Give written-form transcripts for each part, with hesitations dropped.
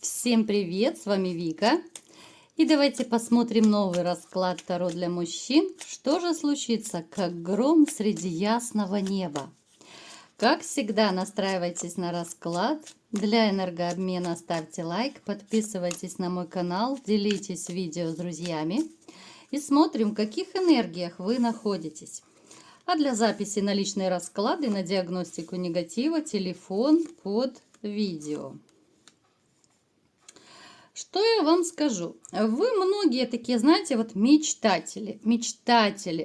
Всем привет, с вами Вика. И давайте посмотрим новый расклад Таро для мужчин. Что же случится, как гром среди ясного неба? Как всегда, настраивайтесь на расклад. Для энергообмена ставьте лайк, подписывайтесь на мой канал, делитесь видео с друзьями. И смотрим, в каких энергиях вы находитесь. А для записи на личные расклады, на диагностику негатива, телефон под видео. Что я вам скажу? Вы многие такие, знаете, вот мечтатели,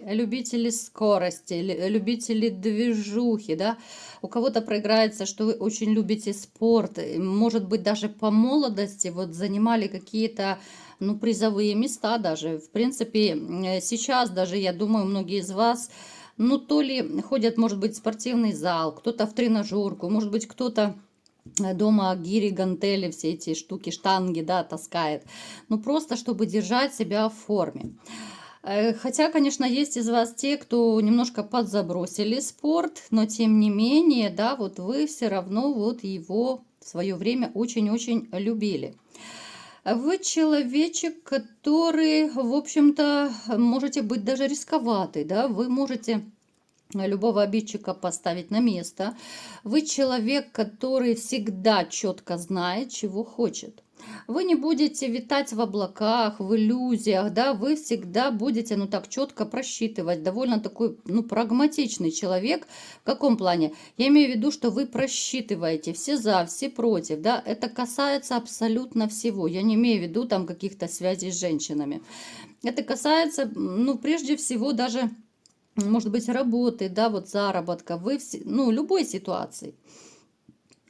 любители скорости, любители движухи, да. У кого-то проиграется, что вы очень любите спорт, может быть, даже по молодости вот занимали какие-то, ну, призовые места даже. В принципе, сейчас даже, я думаю, многие из вас, ну, то ли ходят, может быть, в спортивный зал, кто-то в тренажерку, может быть, кто-то дома гири, гантели, все эти штуки, штанги, да, таскает. Ну, просто чтобы держать себя в форме. Хотя, конечно, есть из вас те, кто немножко подзабросили спорт, но тем не менее, да, вот вы все равно вот его в свое время очень-очень любили. Вы человечек, который, в общем-то, можете быть даже рисковатый, да, вы можете любого обидчика поставить на место. Вы человек, который всегда четко знает, чего хочет. Вы не будете витать в облаках, в иллюзиях, да, вы всегда будете, ну, так четко просчитывать. Довольно такой, ну, прагматичный человек. В каком плане? Я имею в виду, что вы просчитываете все за, все против, да. Это касается абсолютно всего. Я не имею в виду там каких-то связей с женщинами. Это касается, ну, прежде всего даже, может быть, работы, да, вот заработка, вы, ну, любой ситуации.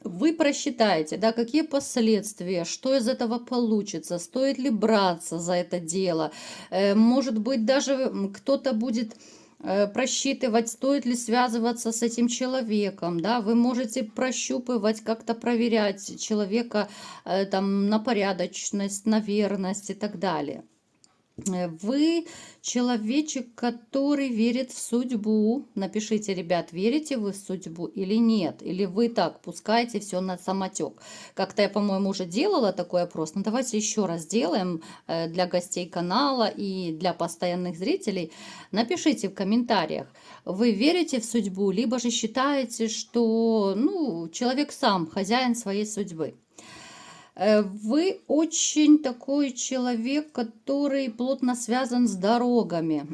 Вы просчитаете, да, какие последствия, что из этого получится, стоит ли браться за это дело. Может быть, даже кто-то будет просчитывать, стоит ли связываться с этим человеком, да, вы можете прощупывать, как-то проверять человека там на порядочность, на верность и так далее. Вы человечек, который верит в судьбу. Напишите, ребят, верите вы в судьбу или нет? Или вы так пускаете все на самотек? Как-то я, по-моему, уже делала такой опрос. Но давайте еще раз сделаем для гостей канала и для постоянных зрителей. Напишите в комментариях, вы верите в судьбу, либо же считаете, что, ну, человек сам хозяин своей судьбы. Вы очень такой человек, который плотно связан с дорогами.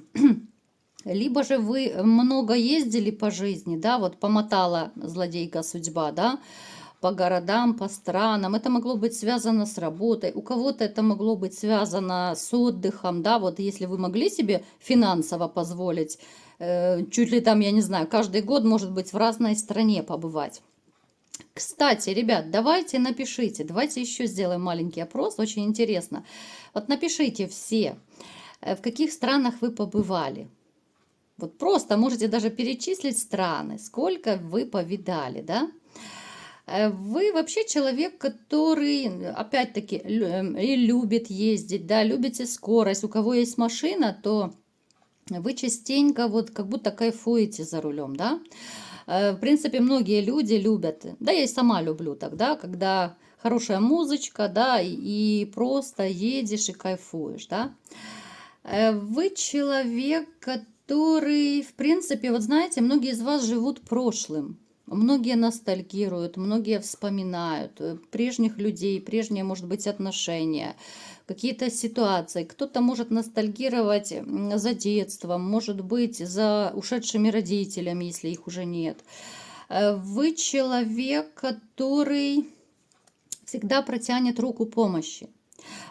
Либо же вы много ездили по жизни, да, вот помотала злодейка судьба, да, по городам, по странам. Это могло быть связано с работой, у кого-то это могло быть связано с отдыхом, да, вот если вы могли себе финансово позволить, чуть ли там, я не знаю, каждый год, может быть, в разной стране побывать. Кстати, ребят, давайте напишите, давайте еще сделаем маленький опрос, очень интересно. Вот напишите все, в каких странах вы побывали. Вот просто можете даже перечислить страны, сколько вы повидали, да? Вы вообще человек, который, опять-таки, и любит ездить, да, любите скорость. У кого есть машина, то вы частенько вот как будто кайфуете за рулем, да? В принципе, многие люди любят, да, я и сама люблю тогда, когда хорошая музычка, да, и просто едешь и кайфуешь, да. Вы человек, который, в принципе, вот знаете, многие из вас живут прошлым. Многие ностальгируют, многие вспоминают прежних людей, прежние, может быть, отношения, какие-то ситуации. Кто-то может ностальгировать за детством, может быть, за ушедшими родителями, если их уже нет. Вы человек, который всегда протянет руку помощи.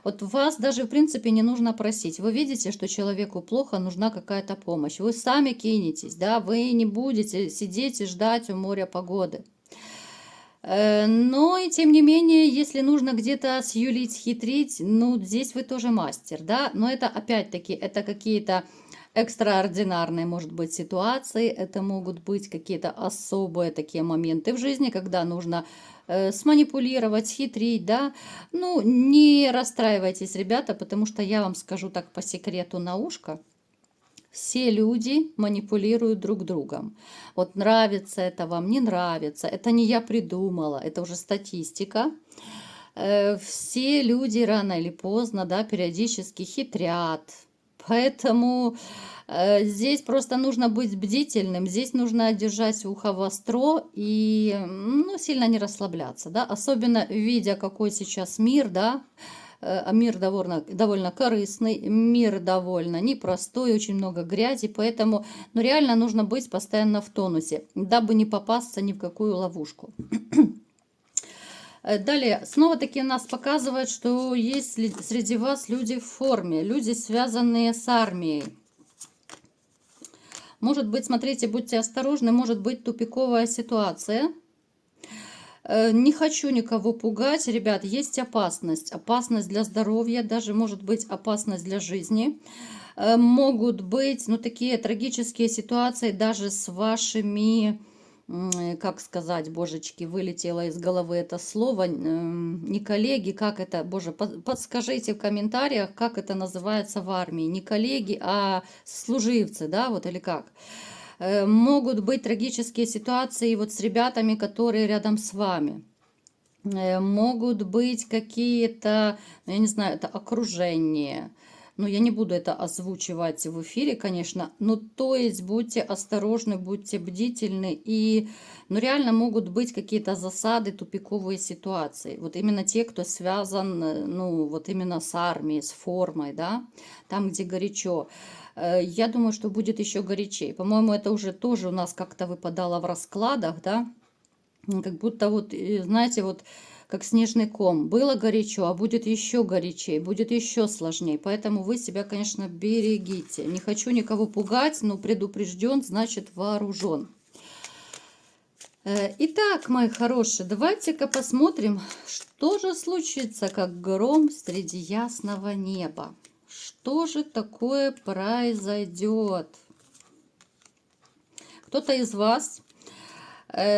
Вот вас даже, в принципе, не нужно просить. Вы видите, что человеку плохо, нужна какая-то помощь. Вы сами кинетесь, да, вы не будете сидеть и ждать у моря погоды. Но и тем не менее, если нужно где-то сюлить, хитрить, ну, здесь вы тоже мастер, да. Но это, опять-таки, это какие-то экстраординарные, может быть, ситуации, это могут быть какие-то особые такие моменты в жизни, когда нужно сманипулировать, хитрить, да. Ну, не расстраивайтесь, ребята, потому что я вам скажу так по секрету на ушко. Все люди манипулируют друг другом. Вот нравится это вам, не нравится. Это не я придумала, это уже статистика. Все люди рано или поздно, да, периодически хитрят. Поэтому здесь просто нужно быть бдительным, здесь нужно держать ухо востро и ну, сильно не расслабляться, да, особенно видя, какой сейчас мир, да, мир довольно корыстный, мир довольно непростой, очень много грязи, поэтому ну, реально нужно быть постоянно в тонусе, дабы не попасться ни в какую ловушку. Далее, снова-таки нас показывает, что есть среди вас люди в форме, люди, связанные с армией. Может быть, смотрите, будьте осторожны, может быть тупиковая ситуация. Не хочу никого пугать, ребят, есть опасность. Опасность для здоровья, даже может быть опасность для жизни. Могут быть, ну, такие трагические ситуации даже с вашими, как сказать, божечки, вылетело из головы это слово, не коллеги, как это, боже, подскажите в комментариях, как это называется в армии. Не коллеги, а служивцы, да, вот или как. Могут быть трагические ситуации вот с ребятами, которые рядом с вами. Могут быть какие-то, я не знаю, это окружение. Но я не буду это озвучивать в эфире, конечно. Но то есть будьте осторожны, будьте бдительны. И ну, реально могут быть какие-то засады, тупиковые ситуации. Вот именно те, кто связан, ну, вот именно с армией, с формой, да, там, где горячо. Я думаю, что будет еще горячей. По-моему, это уже тоже у нас как-то выпадало в раскладах, да. Как будто вот, знаете, вот как снежный ком. Было горячо, а будет еще горячее, будет еще сложнее. Поэтому вы себя, конечно, берегите. Не хочу никого пугать, но предупрежден, значит вооружен. Итак, мои хорошие, давайте-ка посмотрим, что же случится, как гром среди ясного неба. Что же такое произойдет? Кто-то из вас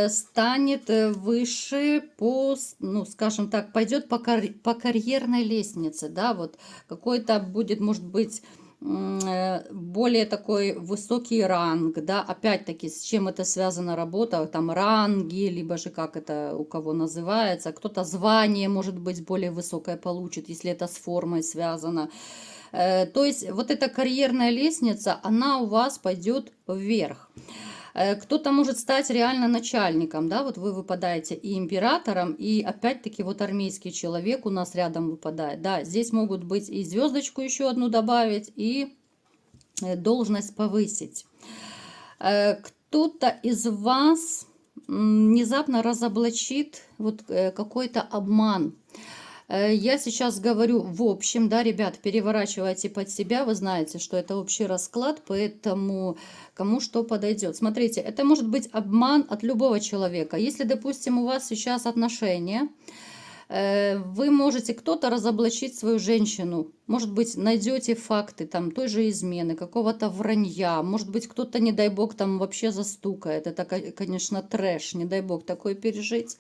станет выше по, ну, скажем так, пойдет по карьерной лестнице, да, вот какой-то будет, может быть, более такой высокий ранг, да, опять-таки, с чем это связана работа, там ранги, либо же как это у кого называется, кто-то звание, может быть, более высокое получит, если это с формой связано. То есть вот эта карьерная лестница, она у вас пойдет вверх. Кто-то может стать реально начальником, да, вот вы выпадаете и императором, и опять-таки вот армейский человек у нас рядом выпадает, да, здесь могут быть и звездочку еще одну добавить, и должность повысить. Кто-то из вас внезапно разоблачит вот какой-то обман. Я сейчас говорю в общем, да, ребят, переворачивайте под себя, вы знаете, что это общий расклад, поэтому кому что подойдет. Смотрите, это может быть обман от любого человека. Если, допустим, у вас сейчас отношения, вы можете кто-то разоблачить свою женщину, может быть, найдете факты там той же измены, какого-то вранья, может быть, кто-то, не дай бог, там вообще застукает. Это, конечно, трэш, не дай бог такое пережить.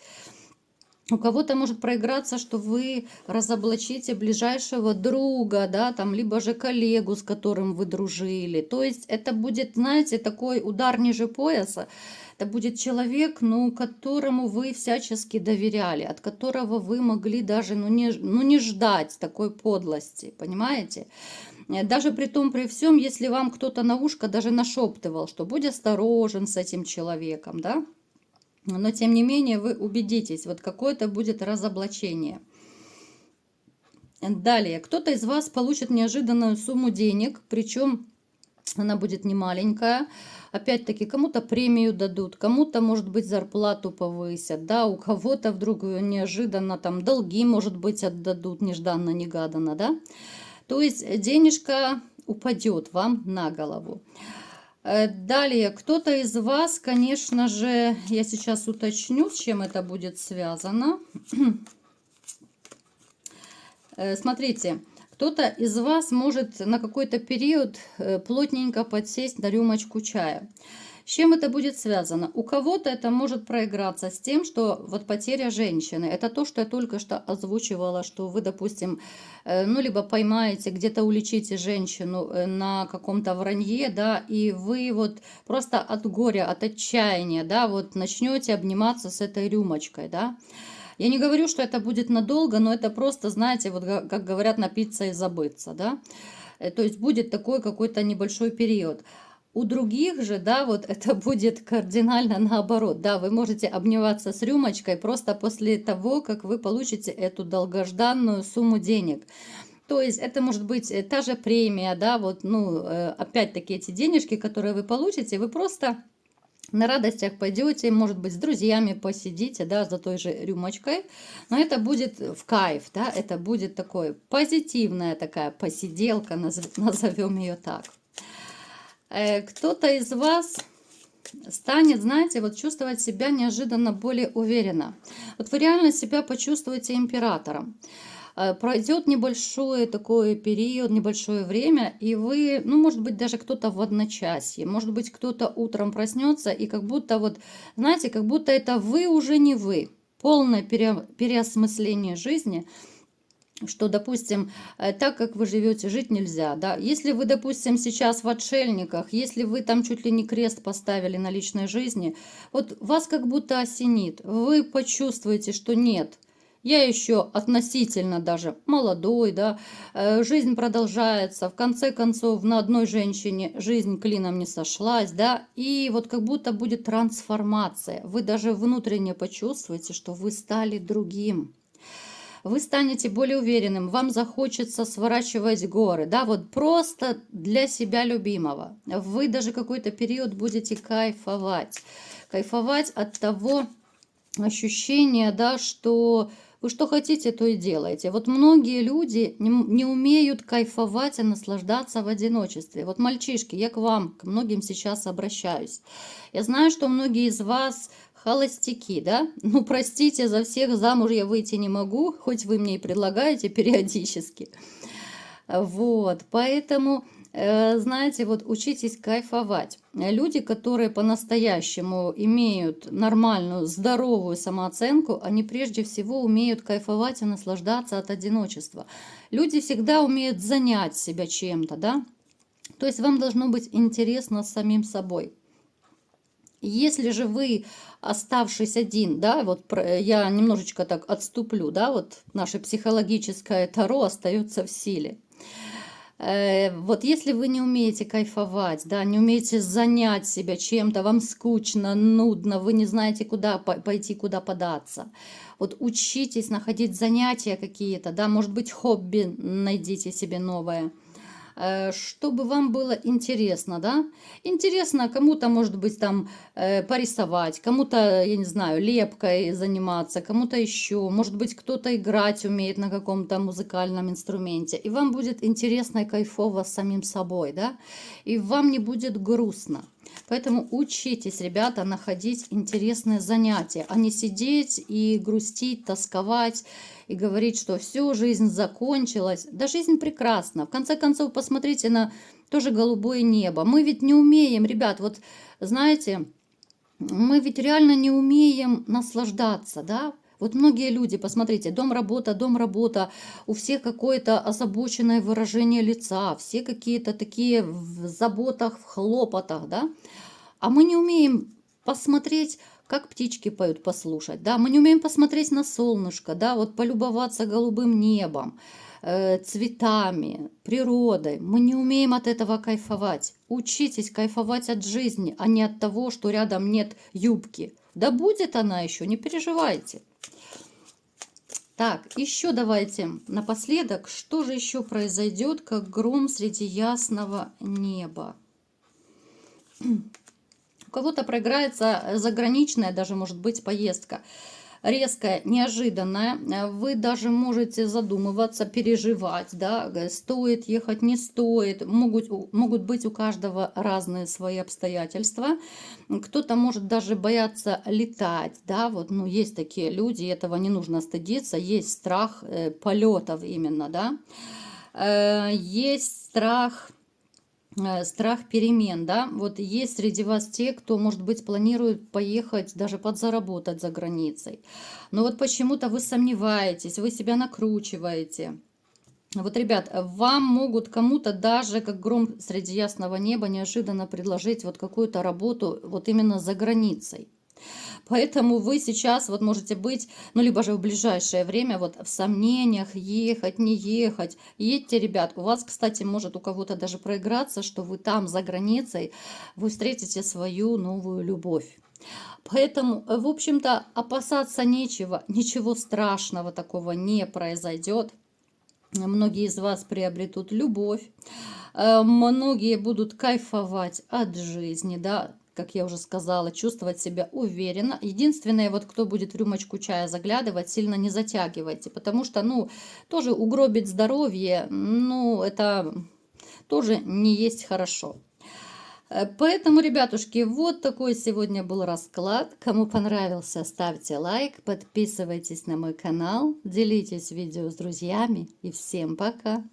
У кого-то может проиграться, что вы разоблачите ближайшего друга, да, там, либо же коллегу, с которым вы дружили. То есть это будет, знаете, такой удар ниже пояса. Это будет человек, ну, которому вы всячески доверяли, от которого вы могли даже, ну, не ждать такой подлости, понимаете? Даже при том, при всем, если вам кто-то на ушко даже нашептывал, что будь осторожен с этим человеком, да? Но, тем не менее, вы убедитесь, вот какое-то будет разоблачение. Далее, кто-то из вас получит неожиданную сумму денег, причем она будет не маленькая. Опять-таки, кому-то премию дадут, кому-то, может быть, зарплату повысят, да, у кого-то вдруг неожиданно там долги, может быть, отдадут нежданно-негаданно, да. То есть денежка упадет вам на голову. Далее, кто-то из вас, конечно же, я сейчас уточню, с чем это будет связано. Смотрите, кто-то из вас может на какой-то период плотненько подсесть на рюмочку чая. С чем это будет связано? У кого-то это может проиграться с тем, что вот потеря женщины. Это то, что я только что озвучивала, что вы, допустим, ну, либо поймаете, где-то уличите женщину на каком-то вранье, да, и вы вот просто от горя, от отчаяния, да, вот начнете обниматься с этой рюмочкой, да. Я не говорю, что это будет надолго, но это просто, знаете, вот как говорят, напиться и забыться, да. То есть будет такой какой-то небольшой период. У других же, да, вот это будет кардинально наоборот. Да, вы можете обниматься с рюмочкой просто после того, как вы получите эту долгожданную сумму денег. То есть это может быть та же премия, да, вот, ну, опять-таки эти денежки, которые вы получите, вы просто на радостях пойдете, может быть, с друзьями посидите, да, за той же рюмочкой, но это будет в кайф, да, это будет такой позитивная такая посиделка, назовем ее так. Кто-то из вас станет, знаете, вот чувствовать себя неожиданно более уверенно. Вот вы реально себя почувствуете императором. Пройдет небольшой такой период, небольшое время, и вы, ну, может быть, даже кто-то в одночасье, может быть, кто-то утром проснется, и как будто вот, знаете, как будто это вы уже не вы. Полное переосмысление жизни, что, допустим, так, как вы живете, жить нельзя, да. Если вы, допустим, сейчас в отшельниках, если вы там чуть ли не крест поставили на личной жизни, вот вас как будто осенит, вы почувствуете, что нет, я еще относительно даже молодой, да, жизнь продолжается, в конце концов, на одной женщине жизнь клином не сошлась, да, и вот как будто будет трансформация, вы даже внутренне почувствуете, что вы стали другим. Вы станете более уверенным, вам захочется сворачивать горы, да, вот просто для себя любимого. Вы даже какой-то период будете кайфовать, кайфовать от того ощущения, да, что вы что хотите, то и делаете. Вот многие люди не умеют кайфовать и наслаждаться в одиночестве. Вот мальчишки, я к вам, к многим сейчас обращаюсь. Я знаю, что многие из вас холостяки, да? Ну, простите, за всех замуж я выйти не могу, хоть вы мне и предлагаете периодически. Вот, поэтому, знаете, вот учитесь кайфовать. Люди, которые по-настоящему имеют нормальную, здоровую самооценку, они прежде всего умеют кайфовать и наслаждаться от одиночества. Люди всегда умеют занять себя чем-то, да? То есть вам должно быть интересно с самим собой. Если же вы, оставшись один, да, вот я немножечко так отступлю, да, вот наше психологическое таро остается в силе. Вот если вы не умеете кайфовать, да, не умеете занять себя чем-то, вам скучно, нудно, вы не знаете, куда пойти, куда податься. Вот учитесь находить занятия какие-то, да, может быть, хобби найдите себе новое, чтобы вам было интересно, да? Интересно кому-то, может быть, там порисовать, кому-то, я не знаю, лепкой заниматься, кому-то еще, может быть, кто-то играть умеет на каком-то музыкальном инструменте, и вам будет интересно и кайфово с самим собой, да? И вам не будет грустно. Поэтому учитесь, ребята, находить интересные занятия, а не сидеть и грустить, тосковать и говорить, что все, жизнь закончилась. Да, жизнь прекрасна. В конце концов, посмотрите на тоже голубое небо. Мы ведь не умеем, ребят, вот знаете, мы ведь реально не умеем наслаждаться, да? Вот многие люди, посмотрите, дом, работа, у всех какое-то озабоченное выражение лица, все какие-то такие в заботах, в хлопотах, да? А мы не умеем посмотреть, как птички поют, послушать, да? Мы не умеем посмотреть на солнышко, да, вот полюбоваться голубым небом, цветами, природой. Мы не умеем от этого кайфовать. Учитесь кайфовать от жизни, а не от того, что рядом нет юбки. Да будет она еще, не переживайте. Так, еще давайте напоследок, что же еще произойдет, как гром среди ясного неба? У кого-то проиграется заграничная, даже может быть поездка. Резкая, неожиданная. Вы даже можете задумываться, переживать, да, стоит ехать, не стоит. Могут быть у каждого разные свои обстоятельства. Кто-то может даже бояться летать, да, вот, ну, есть такие люди, этого не нужно стыдиться, есть страх полетов именно, да, есть страх перемен, да, вот есть среди вас те, кто, может быть, планирует поехать даже подзаработать за границей, но вот почему-то вы сомневаетесь, вы себя накручиваете. Вот, ребят, вам могут кому-то даже, как гром среди ясного неба, неожиданно предложить вот какую-то работу вот именно за границей. Поэтому вы сейчас вот можете быть, ну, либо же в ближайшее время вот в сомнениях, ехать, не ехать. Едьте, ребят. У вас, кстати, может у кого-то даже проиграться, что вы там, за границей, вы встретите свою новую любовь. Поэтому, в общем-то, опасаться нечего, ничего страшного такого не произойдет. Многие из вас приобретут любовь, многие будут кайфовать от жизни, да, как я уже сказала, чувствовать себя уверенно. Единственное, вот кто будет в рюмочку чая заглядывать, сильно не затягивайте, потому что, ну, тоже угробить здоровье, ну, это тоже не есть хорошо. Поэтому, ребятушки, вот такой сегодня был расклад. Кому понравился, ставьте лайк, подписывайтесь на мой канал, делитесь видео с друзьями и всем пока!